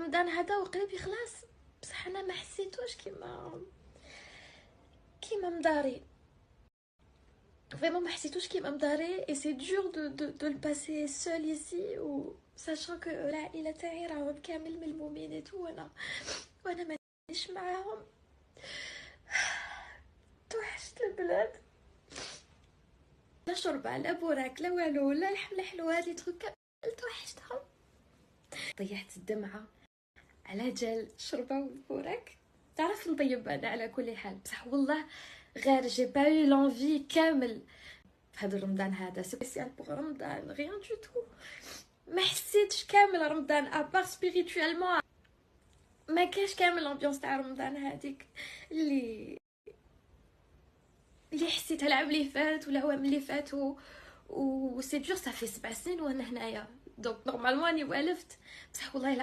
رمضان هذا وقريب يخلص، بصح انا ما حسيتوش كيما مداري. Vraiment ما حسيتوش كيما مداري et c'est dur de le passer seul ici و sachant que العائلة تاعي راهم كامل ملمومين et tout وانا مانيش معاهم. توحشت البلاد، لا شوربه لا بوراك لا والو لا الحمله حلوه، هاد لي تروك كامل توحشتهم. ضيعت الدمعه على جال الشوربه والبوراك. تعرف نطيب انا على كل حال، بصح والله غير جي با يو لونفي كامل في هذا رمضان هذا سبيسيال بوغ رمضان غيان دو تو. ما حسيتش كامل رمضان ابار سبيريتوالمون، ما كاش كامل الامبيونس تاع رمضان هذيك اللي حسيتها العام اللي فات والعوام اللي فاتوا. و سي دور صافي 7 سنين وانا هنايا، دونك نورمالمون راني والفت، بصح والله